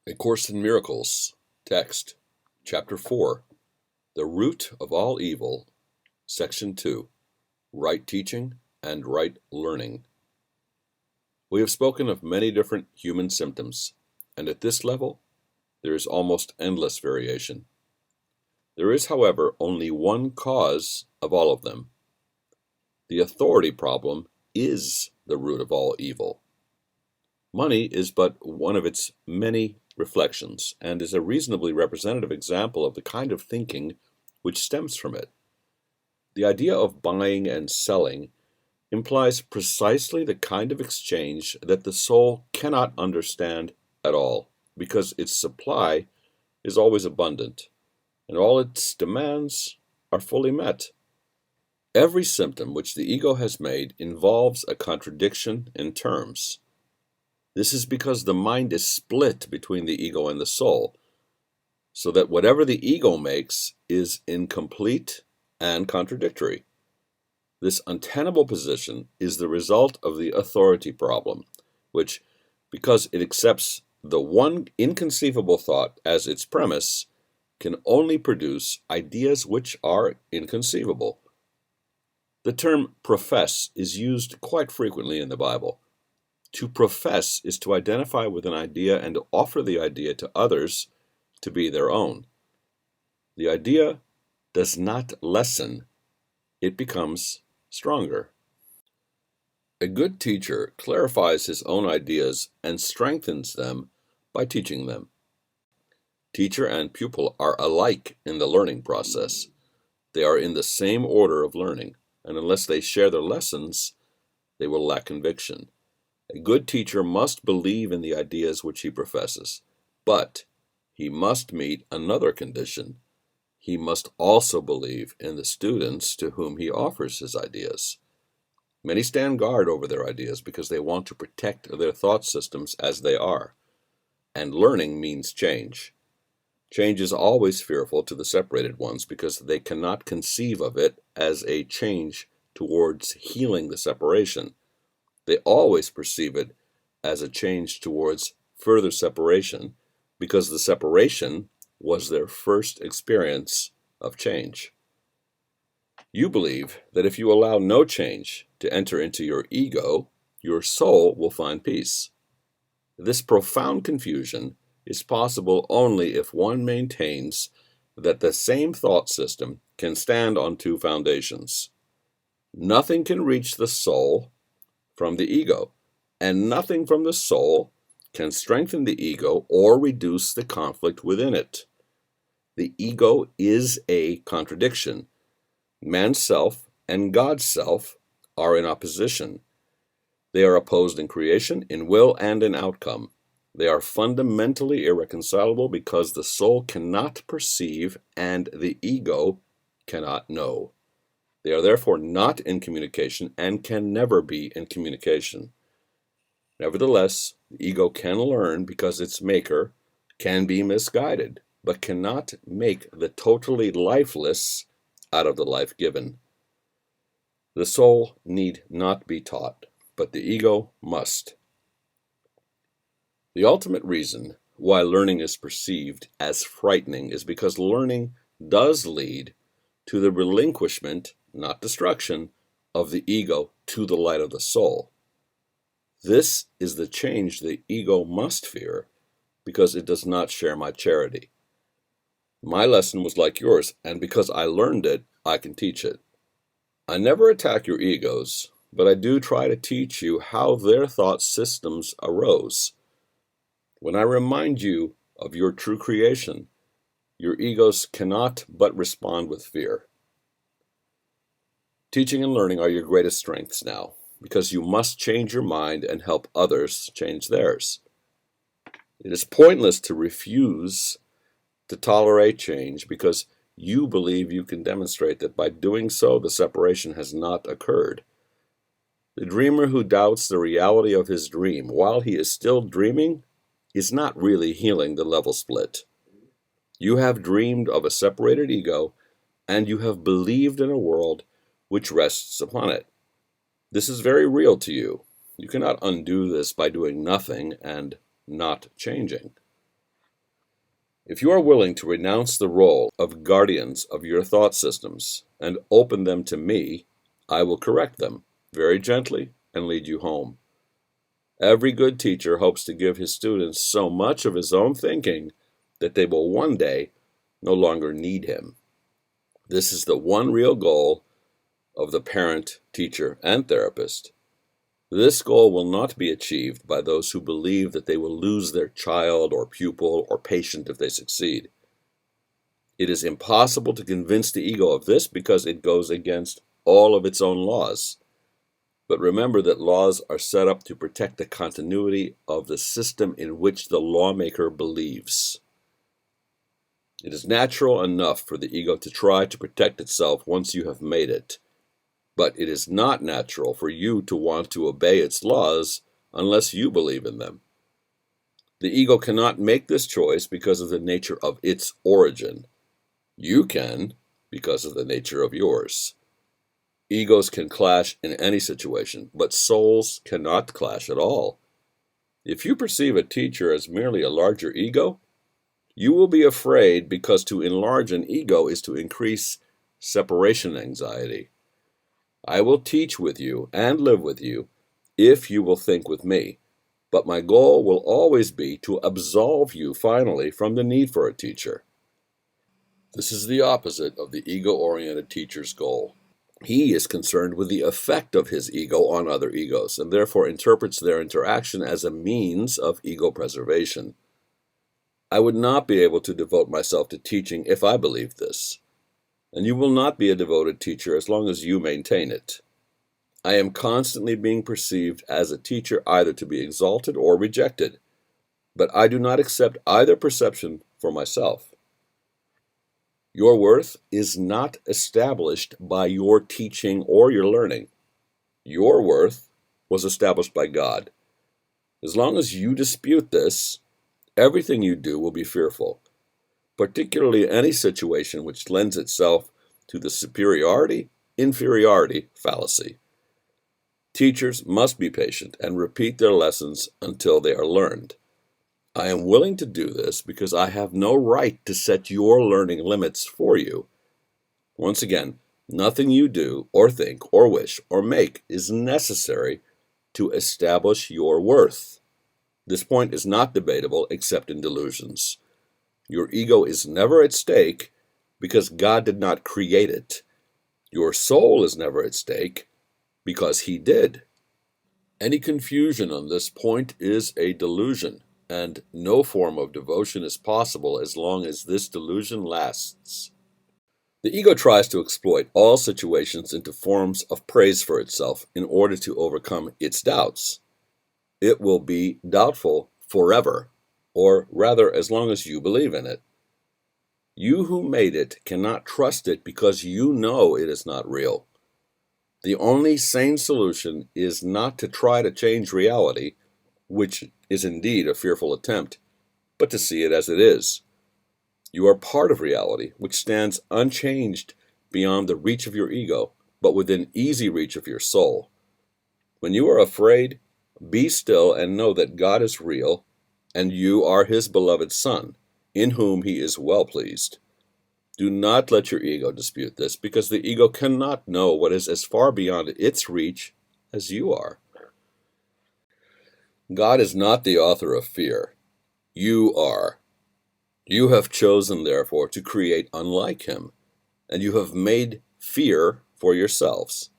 A Course in Miracles, text, Chapter 4, The Root of All Evil, Section 2, Right Teaching and Right Learning. We have spoken of many different human symptoms, and at this level, there is almost endless variation. There is, however, only one cause of all of them. The authority problem is the root of all evil. Money is but one of its many reflections, and is a reasonably representative example of the kind of thinking which stems from it. The idea of buying and selling implies precisely the kind of exchange that the soul cannot understand at all, because its supply is always abundant, and all its demands are fully met. Every symptom which the ego has made involves a contradiction in terms. This is because the mind is split between the ego and the soul, so that whatever the ego makes is incomplete and contradictory. This untenable position is the result of the authority problem, which, because it accepts the one inconceivable thought as its premise, can only produce ideas which are inconceivable. The term profess is used quite frequently in the Bible. To profess is to identify with an idea and to offer the idea to others to be their own. The idea does not lessen, it becomes stronger. A good teacher clarifies his own ideas and strengthens them by teaching them. Teacher and pupil are alike in the learning process. They are in the same order of learning, and unless they share their lessons, they will lack conviction. A good teacher must believe in the ideas which he professes, but he must meet another condition. He must also believe in the students to whom he offers his ideas. Many stand guard over their ideas because they want to protect their thought systems as they are. And learning means change. Change is always fearful to the separated ones because they cannot conceive of it as a change towards healing the separation. They always perceive it as a change towards further separation because the separation was their first experience of change. You believe that if you allow no change to enter into your ego, your soul will find peace. This profound confusion is possible only if one maintains that the same thought system can stand on two foundations. Nothing can reach the soul from the ego, and nothing from the soul can strengthen the ego or reduce the conflict within it. The ego is a contradiction. Man's self and God's self are in opposition. They are opposed in creation, in will, and in outcome. They are fundamentally irreconcilable because the soul cannot perceive and the ego cannot know. They are therefore not in communication and can never be in communication. Nevertheless, the ego can learn because its maker can be misguided, but cannot make the totally lifeless out of the life given. The soul need not be taught, but the ego must. The ultimate reason why learning is perceived as frightening is because learning does lead to the relinquishment, not destruction, of the ego to the light of the soul. This is the change the ego must fear because it does not share my charity. My lesson was like yours, and because I learned it, I can teach it. I never attack your egos, but I do try to teach you how their thought systems arose. When I remind you of your true creation, your egos cannot but respond with fear. Teaching and learning are your greatest strengths now, because you must change your mind and help others change theirs. It is pointless to refuse to tolerate change because you believe you can demonstrate that by doing so the separation has not occurred. The dreamer who doubts the reality of his dream while he is still dreaming is not really healing the level split. You have dreamed of a separated ego, and you have believed in a world which rests upon it. This is very real to you. You cannot undo this by doing nothing and not changing. If you are willing to renounce the role of guardians of your thought systems and open them to me, I will correct them very gently and lead you home. Every good teacher hopes to give his students so much of his own thinking that they will one day no longer need him. This is the one real goal of the parent, teacher, and therapist. This goal will not be achieved by those who believe that they will lose their child or pupil or patient if they succeed. It is impossible to convince the ego of this because it goes against all of its own laws. But remember that laws are set up to protect the continuity of the system in which the lawmaker believes. It is natural enough for the ego to try to protect itself once you have made it. But it is not natural for you to want to obey its laws unless you believe in them. The ego cannot make this choice because of the nature of its origin. You can because of the nature of yours. Egos can clash in any situation, but souls cannot clash at all. If you perceive a teacher as merely a larger ego, you will be afraid because to enlarge an ego is to increase separation anxiety. I will teach with you and live with you if you will think with me, but my goal will always be to absolve you finally from the need for a teacher. This is the opposite of the ego-oriented teacher's goal. He is concerned with the effect of his ego on other egos, and therefore interprets their interaction as a means of ego preservation. I would not be able to devote myself to teaching if I believed this, and you will not be a devoted teacher as long as you maintain it. I am constantly being perceived as a teacher either to be exalted or rejected, but I do not accept either perception for myself. Your worth is not established by your teaching or your learning. Your worth was established by God. As long as you dispute this, everything you do will be fearful, particularly any situation which lends itself to the superiority-inferiority fallacy. Teachers must be patient and repeat their lessons until they are learned. I am willing to do this because I have no right to set your learning limits for you. Once again, nothing you do or think or wish or make is necessary to establish your worth. This point is not debatable except in delusions. Your ego is never at stake because God did not create it. Your soul is never at stake because He did. Any confusion on this point is a delusion, and no form of devotion is possible as long as this delusion lasts. The ego tries to exploit all situations into forms of praise for itself in order to overcome its doubts. It will be doubtful forever, or rather as long as you believe in it. You who made it cannot trust it because you know it is not real. The only sane solution is not to try to change reality, which is indeed a fearful attempt, but to see it as it is. You are part of reality, which stands unchanged beyond the reach of your ego, but within easy reach of your soul. When you are afraid, be still and know that God is real, and you are His beloved Son, in whom He is well pleased. Do not let your ego dispute this, because the ego cannot know what is as far beyond its reach as you are. God is not the author of fear. You are. You have chosen, therefore, to create unlike Him, and you have made fear for yourselves.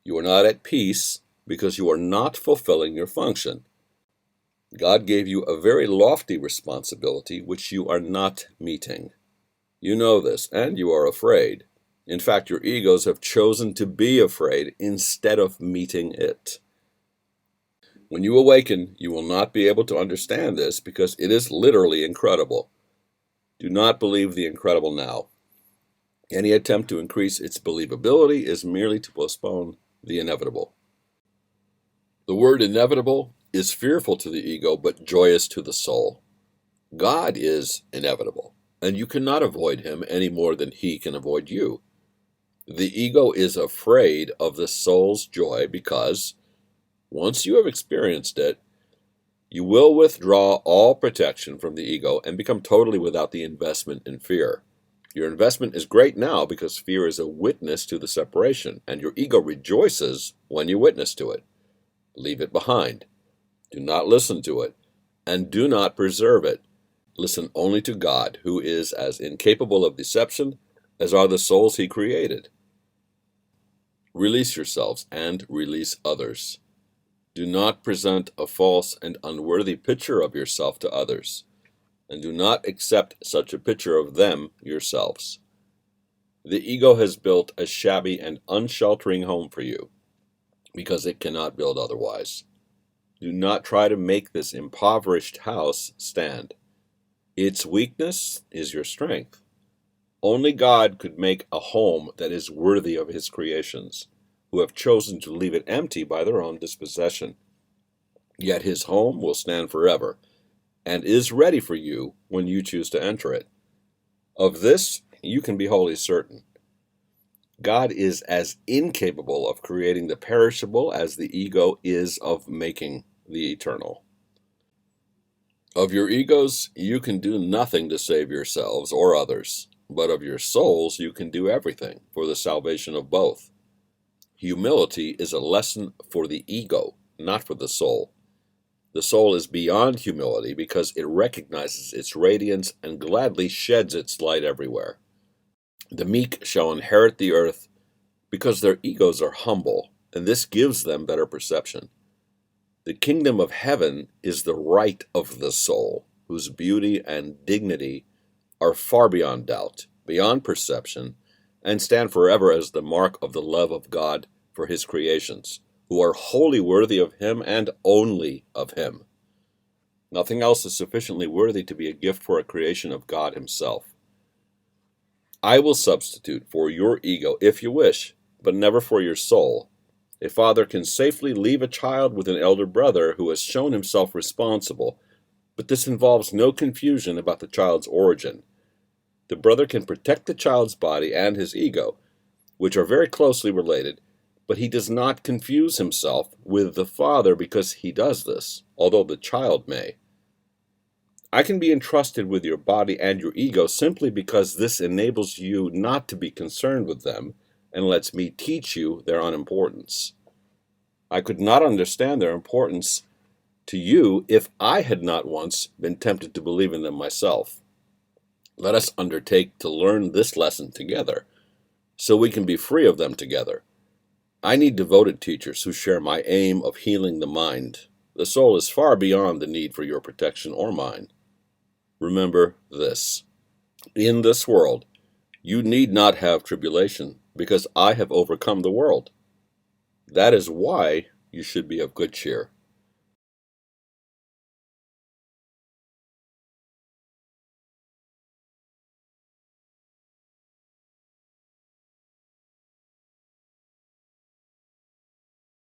You are not at peace because you are not fulfilling your function. God gave you a very lofty responsibility which you are not meeting. You know this, and you are afraid. In fact, your egos have chosen to be afraid instead of meeting it. When you awaken, you will not be able to understand this because it is literally incredible. Do not believe the incredible now. Any attempt to increase its believability is merely to postpone the inevitable. The word inevitable is fearful to the ego but joyous to the soul. God is inevitable, and you cannot avoid Him any more than He can avoid you. The ego is afraid of the soul's joy because, once you have experienced it, You will withdraw all protection from the ego and become totally without the investment in fear. Your investment is great now because fear is a witness to the separation, and your ego rejoices when you witness to it. Leave it behind. Do not listen to it, and do not preserve it. Listen only to God, who is as incapable of deception as are the souls He created. Release yourselves and release others. Do not present a false and unworthy picture of yourself to others, and do not accept such a picture of them yourselves. The ego has built a shabby and unsheltering home for you, because it cannot build otherwise. Do not try to make this impoverished house stand. Its weakness is your strength. Only God could make a home that is worthy of His creations, who have chosen to leave it empty by their own dispossession. Yet His home will stand forever, and is ready for you when you choose to enter it. Of this you can be wholly certain. God is as incapable of creating the perishable as the ego is of making the eternal. Of your egos, you can do nothing to save yourselves or others, but of your souls you can do everything for the salvation of both. Humility is a lesson for the ego, not for the soul. The soul is beyond humility because it recognizes its radiance and gladly sheds its light everywhere. The meek shall inherit the earth because their egos are humble, and this gives them better perception. The kingdom of heaven is the right of the soul, whose beauty and dignity are far beyond doubt, beyond perception, and stand forever as the mark of the love of God for His creations, who are wholly worthy of Him and only of Him. Nothing else is sufficiently worthy to be a gift for a creation of God Himself. I will substitute for your ego if you wish, but never for your soul. A father can safely leave a child with an elder brother who has shown himself responsible, but this involves no confusion about the child's origin. The brother can protect the child's body and his ego, which are very closely related, but he does not confuse himself with the father because he does this, although the child may. I can be entrusted with your body and your ego simply because this enables you not to be concerned with them and lets me teach you their unimportance. I could not understand their importance to you if I had not once been tempted to believe in them myself. Let us undertake to learn this lesson together, so we can be free of them together. I need devoted teachers who share my aim of healing the mind. The soul is far beyond the need for your protection or mine. Remember this: in this world, you need not have tribulation, because I have overcome the world. That is why you should be of good cheer.